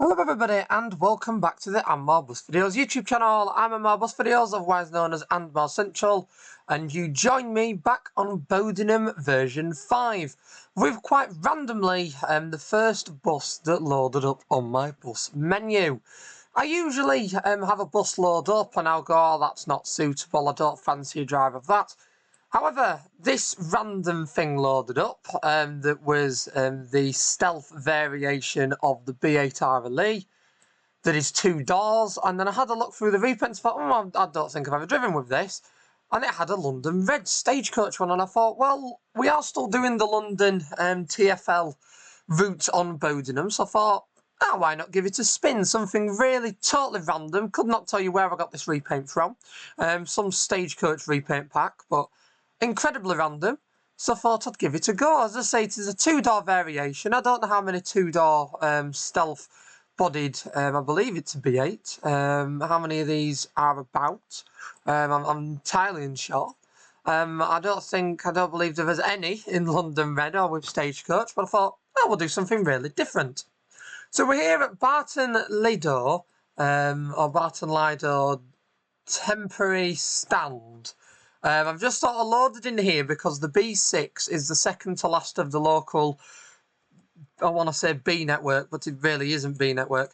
Hello everybody and welcome back to the And More Bus Videos YouTube channel. I'm And More Bus Videos, otherwise known as And More Central, and you join me back on Bowdenham version 5 with quite randomly the first bus that loaded up on my bus menu. I usually have a bus load up and I'll go, oh, that's not suitable, I don't fancy a drive of that. However, this random thing loaded up that was the stealth variation of the B8RLE that is 2 doors, and then I had a look through the reprints and thought, oh, I don't think I've ever driven with this, and it had a London Red stagecoach one, and I thought, well, we are still doing the London TFL route on Bowdenham, so I thought, oh, why not give it a spin? Something really totally random. Could not tell you where I got this repaint from. Some stagecoach repaint pack, but incredibly random, so I thought I'd give it a go. As I say, it is a 2-door variation. I don't know how many 2-door stealth-bodied, I believe it's a B8. How many of these are about? I'm entirely unsure. I don't believe there was any in London Red or with Stagecoach, but I thought, oh, we'll do something really different. So we're here at Barton Lido, or Barton Lido temporary stand. I've just sort of loaded in here because the B6 is the second to last of the local, I want to say B network, but it really isn't B network,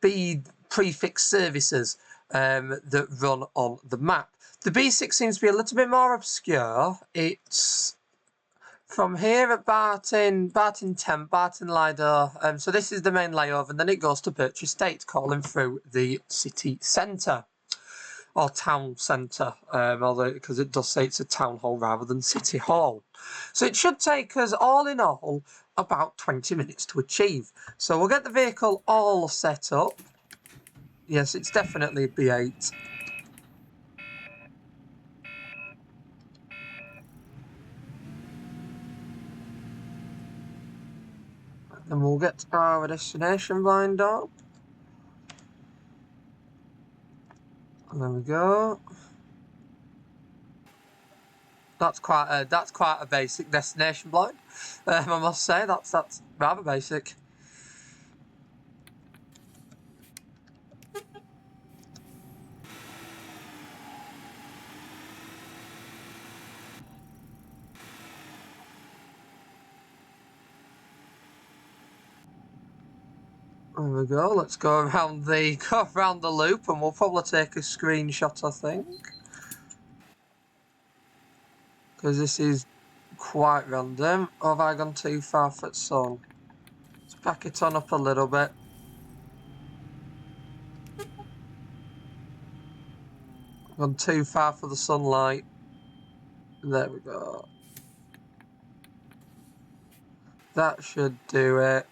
B prefix services that run on the map. The B6 seems to be a little bit more obscure. It's from here at Barton 10, Barton Lido, so this is the main layover, and then it goes to Birch Estate, calling through the city centre. Or town centre, although because it does say it's a town hall rather than city hall. So it should take us all in all about 20 minutes to achieve. So we'll get the vehicle all set up. Yes, it's definitely a B8. And we'll get our destination blind up. There we go. That's quite a basic destination blind. I must say that's rather basic. There we go, let's go around the loop, and we'll probably take a screenshot, I think. Because this is quite random. Or have I gone too far for the sun? Let's back it on up a little bit. Gone too far for the sunlight. There we go. That should do it.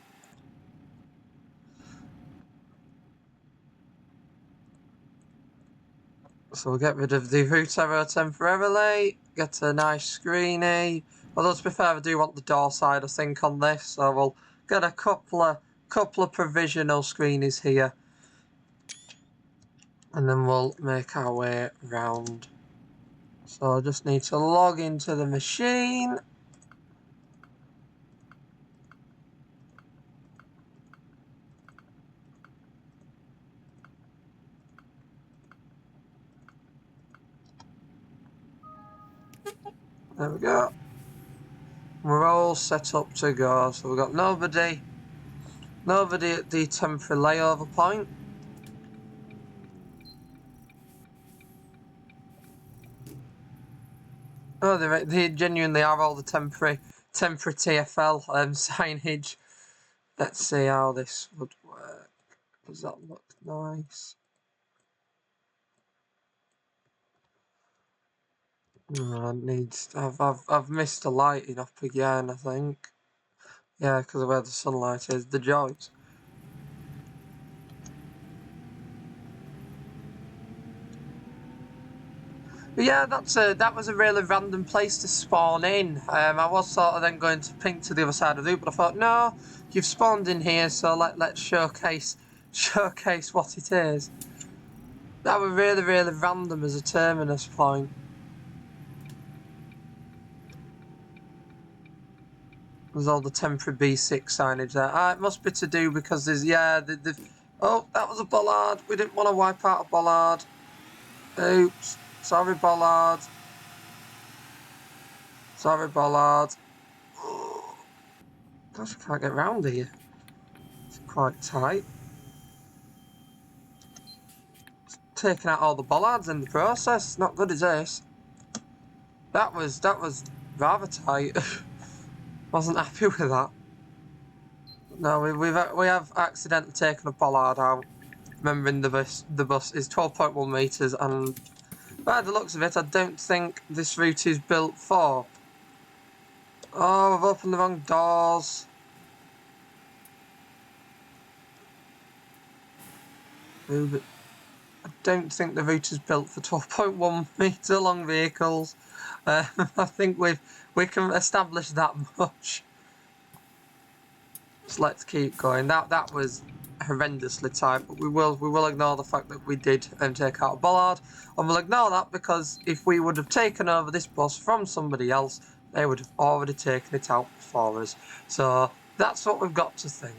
So we'll get rid of the route arrow temporarily. Get a nice screeny. Although to be fair, I do want the door side, I think, on this. So we'll get a couple of provisional screenies here. And then we'll make our way round. So I just need to log into the machine. There we go. We're all set up to go. So we've got nobody at the temporary layover point. Oh, they genuinely are all the temporary TFL signage. Let's see how this would work. Does that look nice? Oh, I've missed the lighting up again, I think. Yeah, because of where the sunlight is. The joys. But yeah, that was a really random place to spawn in. I was sort of then going to pink to the other side of the loop, but I thought, no, you've spawned in here, so let's showcase what it is. That was really, really random as a terminus point. There's all the temporary B6 signage there. Ah, it must be to do because there's, yeah, oh, that was a bollard. We didn't want to wipe out a bollard. Oops. Sorry, bollard. Sorry, bollard. Gosh, I can't get round here. It's quite tight. Taking out all the bollards in the process. Not good as this. That was rather tight. Wasn't happy with that. No, we have accidentally taken a bollard out. Remembering the bus is 12.1 metres, and by the looks of it, I don't think this route is built for. Oh, I've opened the wrong doors. I don't think the route is built for 12.1 metre long vehicles. I think we can establish that much. So let's keep going. That was horrendously tight, but we will ignore the fact that we did take out a bollard, and we'll ignore that because if we would have taken over this bus from somebody else, they would have already taken it out before us. So that's what we've got to think.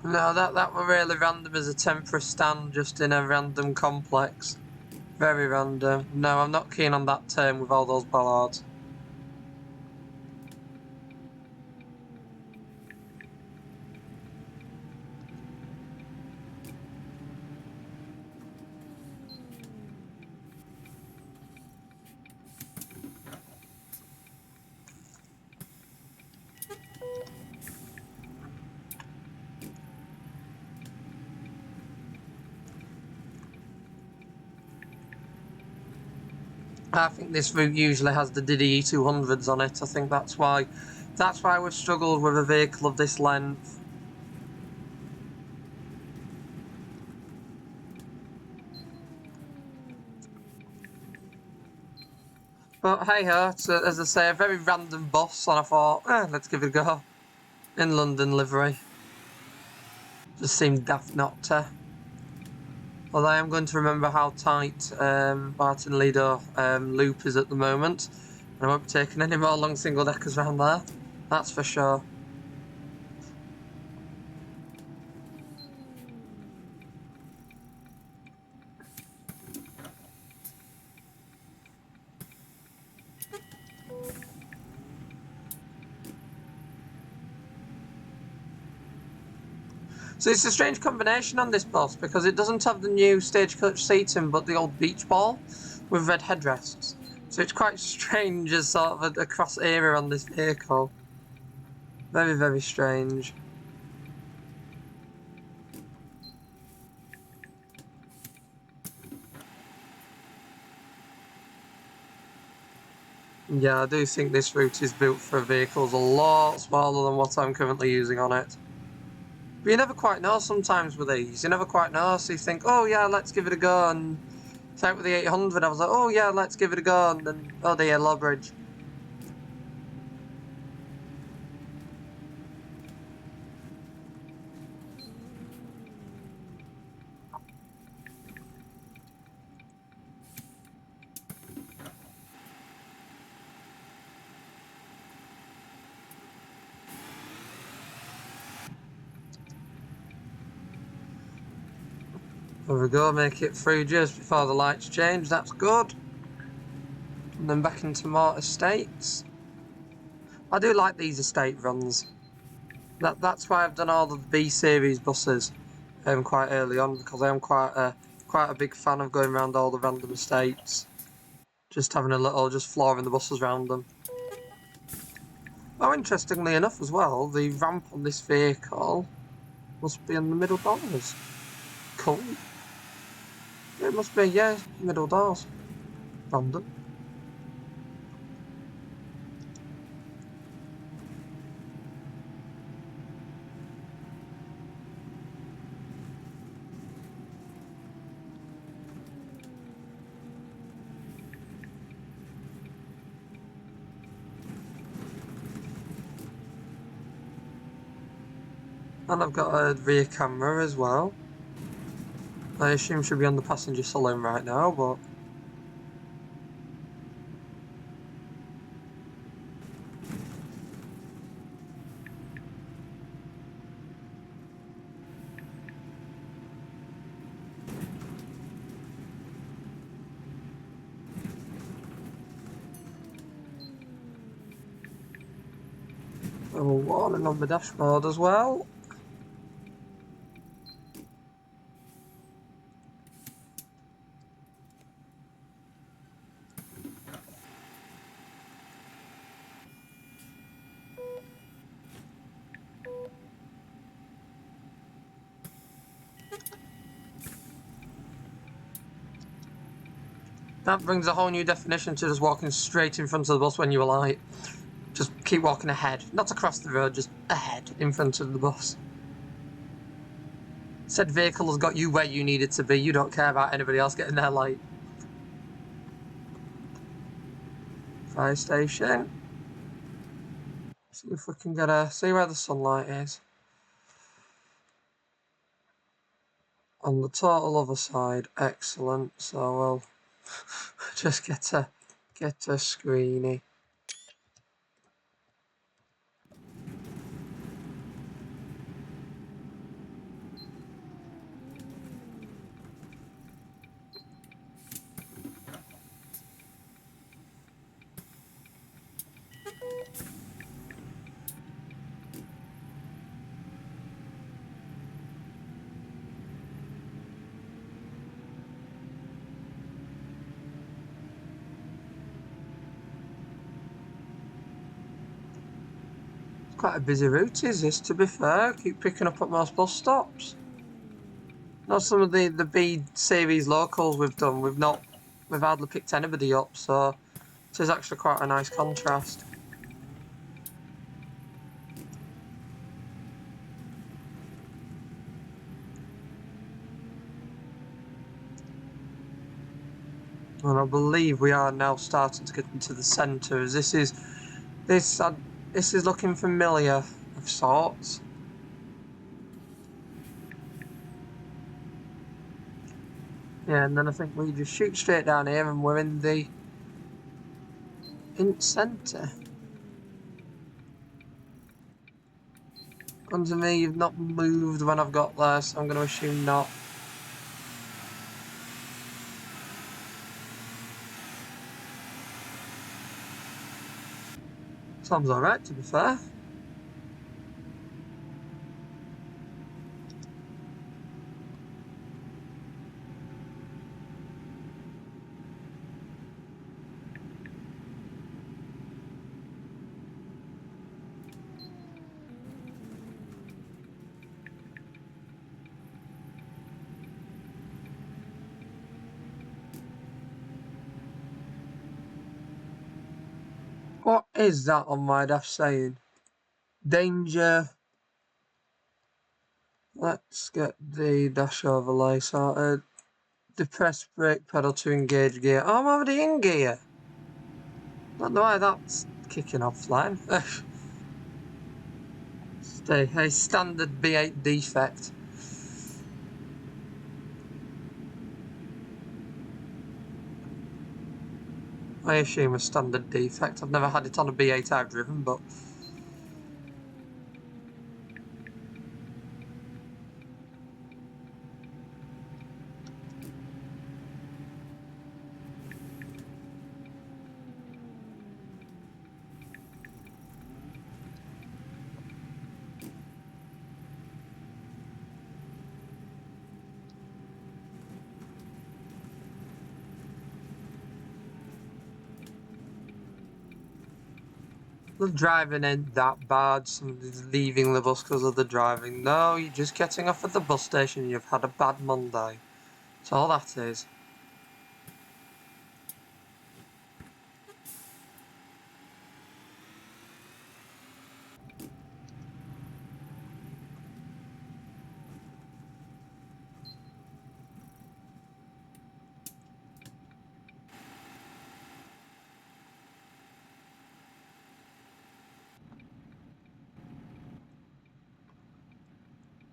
No, that were really random as a temporary stand just in a random complex. Very random. No, I'm not keen on that turn with all those bollards. I think this route usually has the Diddy E200s on it. I think that's why we've struggled with a vehicle of this length. But hey ho, it's as I say, a very random bus, and I thought, let's give it a go. In London livery. Just seemed daft not to. Although I am going to remember how tight Martin Lido loop is at the moment. And I won't be taking any more long single deckers around there. That's for sure. So it's a strange combination on this bus because it doesn't have the new stagecoach seating but the old beach ball with red headrests. So it's quite strange as sort of a cross era on this vehicle. Very, very strange. Yeah, I do think this route is built for vehicles a lot smaller than what I'm currently using on it. But you never quite know sometimes with these. You never quite know, so you think, oh yeah, let's give it a go. And like with the 800, I was like, oh yeah, let's give it a go. And then, oh dear, low bridge. There we go, make it through just before the lights change, that's good. And then back into more estates. I do like these estate runs. That's why I've done all the B series buses quite early on, because I am quite a big fan of going around all the random estates. Just having a little, just flooring the buses around them. Oh, interestingly enough as well, the ramp on this vehicle must be in the middle doors. Cool. It must be, yeah, middle doors. Random. And I've got a rear camera as well. I assume should be on the passenger saloon right now, but... a warning on the dashboard as well. That brings a whole new definition to just walking straight in front of the bus when you alight. Just keep walking ahead. Not across the road, just ahead in front of the bus. Said vehicle has got you where you need it to be. You don't care about anybody else getting there late. Fire station. See if we can see where the sunlight is. On the total other side, excellent. So we'll just get a screeny. Quite a busy route is this, to be fair. Keep picking up at most bus stops. Not some of the B series locals we've done. We've hardly picked anybody up, so it is actually quite a nice contrast. And I believe we are now starting to get into the centre, as this is looking familiar of sorts. Yeah, and then I think we just shoot straight down here and we're in the centre. Under me, you've not moved when I've got there, so I'm going to assume not. Sounds alright, to be fair. What is that on my dash saying? Danger. Let's get the dash overlay sorted. Depress brake pedal to engage gear. Oh, I'm already in gear. Don't know why that's kicking off line. Stay a standard B8 defect. I assume a standard defect. I've never had it on a B8 I've driven, but... the driving ain't that bad. Somebody's leaving the bus because of the driving. No, you're just getting off at the bus station. You've had a bad Monday. That's all that is.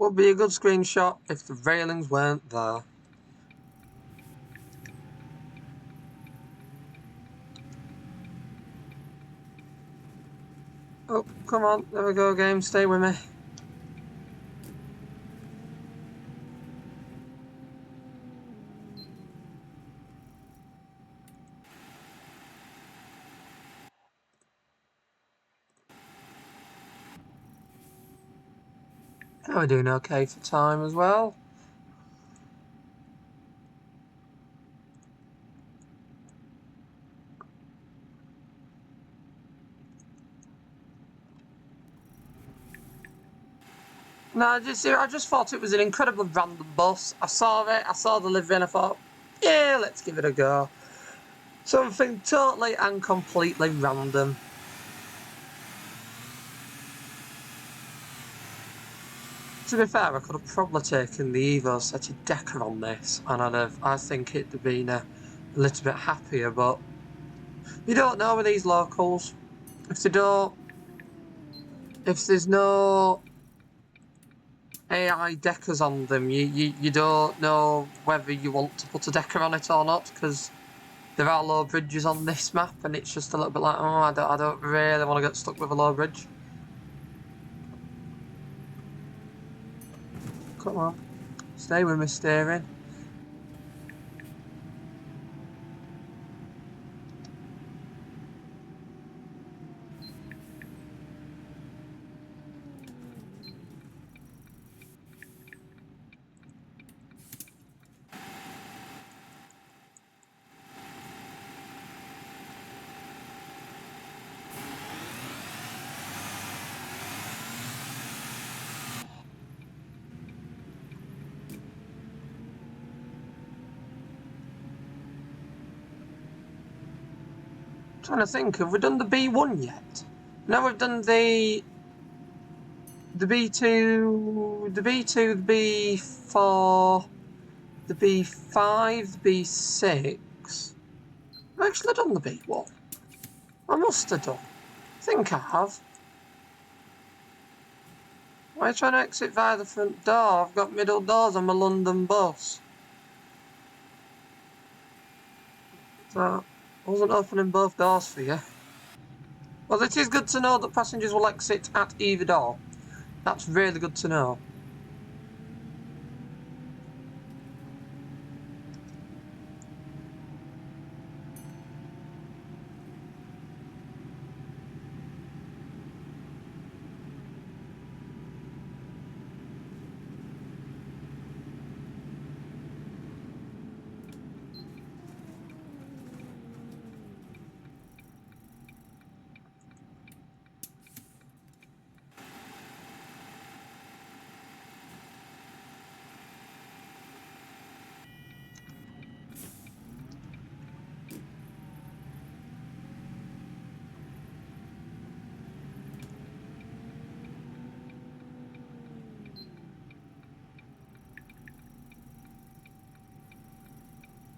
Would be a good screenshot if the railings weren't there. Oh, come on, there we go, game, stay with me. Oh, we're doing okay for time as well. No, I just thought it was an incredibly random bus. I saw it, I saw the livery, and I thought, yeah, let's give it a go. Something totally and completely random. To be fair, I could have probably taken the Evo set of Decker on this, and I think it'd have been a little bit happier, but you don't know with these locals. If there's no AI deckers on them, you don't know whether you want to put a decker on it or not, because there are low bridges on this map, and it's just a little bit like, oh, I don't really want to get stuck with a low bridge. Come on, stay with me steering. Trying to think, have we done the B1 yet? No, we've done the B2, the B2, the B4, the B5, the B6. I've actually done the B1. I must have done. I think I have. Why are you trying to exit via the front door? I've got middle doors on my London bus. So, I wasn't opening both doors for you. Well, it is good to know that passengers will exit at either door. That's really good to know.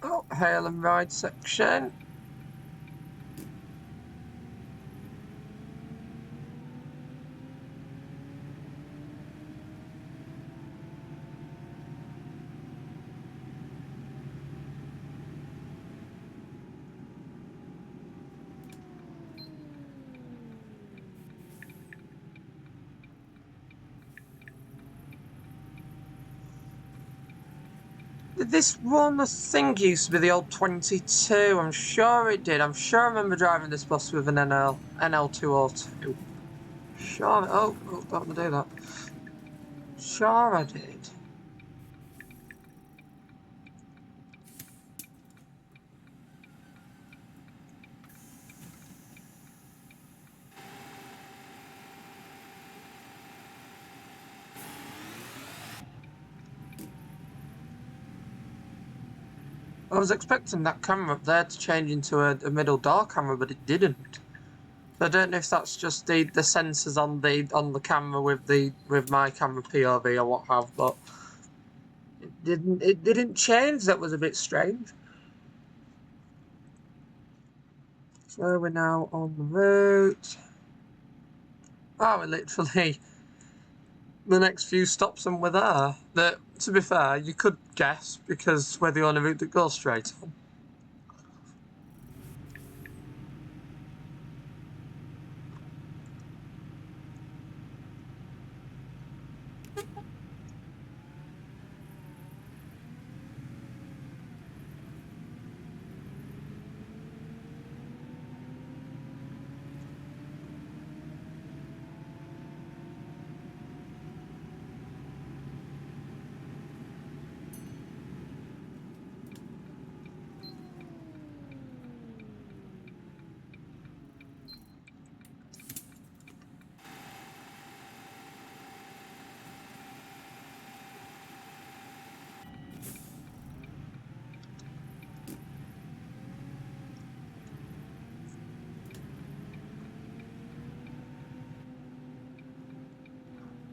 Oh, hail and ride section. Did this one, I think, used to be the old 22? I'm sure it did. I'm sure I remember driving this bus with an NL202. Sure. Oh, don't want to do that. Sure I did. I was expecting that camera up there to change into a middle door camera, but it didn't. So I don't know if that's just the sensors on the camera with my camera POV or what have, but it didn't change. That was a bit strange. So we're now on the route. Oh, we're literally the next few stops and we're there. That, to be fair, you could guess because we're the only route that goes straight on.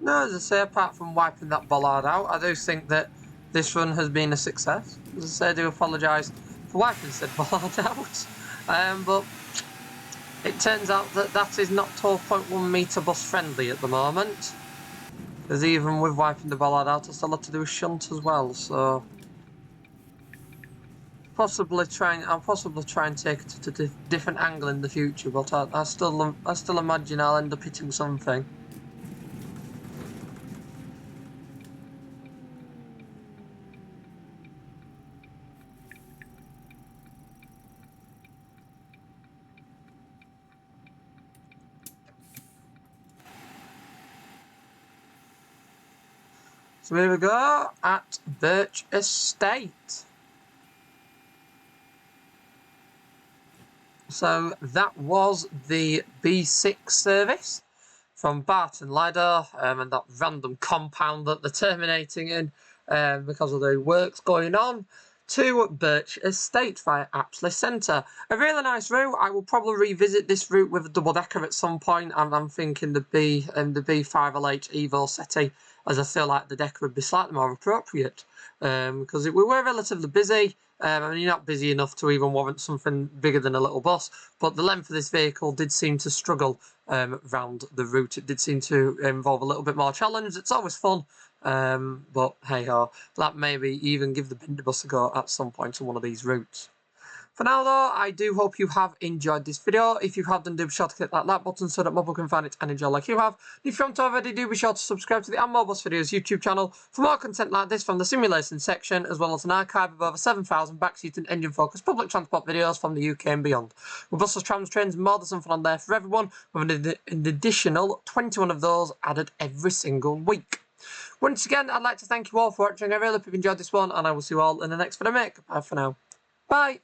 No, as I say, apart from wiping that bollard out, I do think that this run has been a success. As I say, I do apologise for wiping said bollard out. But it turns out that that is not 12.1 metre bus friendly at the moment. Because even with wiping the bollard out, I still had to do a shunt as well, so... I'll possibly try and take it to a different angle in the future, but I still imagine I'll end up hitting something. So here we go at Birch Estate. So that was the B6 service from Barton Lido and that random compound that they're terminating in because of the works going on, to Birch Estate via Apsley Centre. A really nice route. I will probably revisit this route with a double decker at some point, and I'm thinking the B8RLE Evo SETI, as I feel like the decker would be slightly more appropriate because we were relatively busy. I mean, you're not busy enough to even warrant something bigger than a little bus, but the length of this vehicle did seem to struggle round the route. It did seem to involve a little bit more challenge. It's always fun, but hey-ho, that maybe even give the Binder bus a go at some point on one of these routes. For now though, I do hope you have enjoyed this video. If you have, then do be sure to click that like button so that more people can find it and enjoy like you have. And if you haven't already, do be sure to subscribe to the And More Bus Videos YouTube channel for more content like this from the simulation section, as well as an archive of over 7,000 backseat and engine focused public transport videos from the UK and beyond. With buses, trams, trains, more, there's something on there for everyone, with an additional 21 of those added every single week. Once again, I'd like to thank you all for watching. I really hope you've enjoyed this one, and I will see you all in the next video. Bye for now. Bye!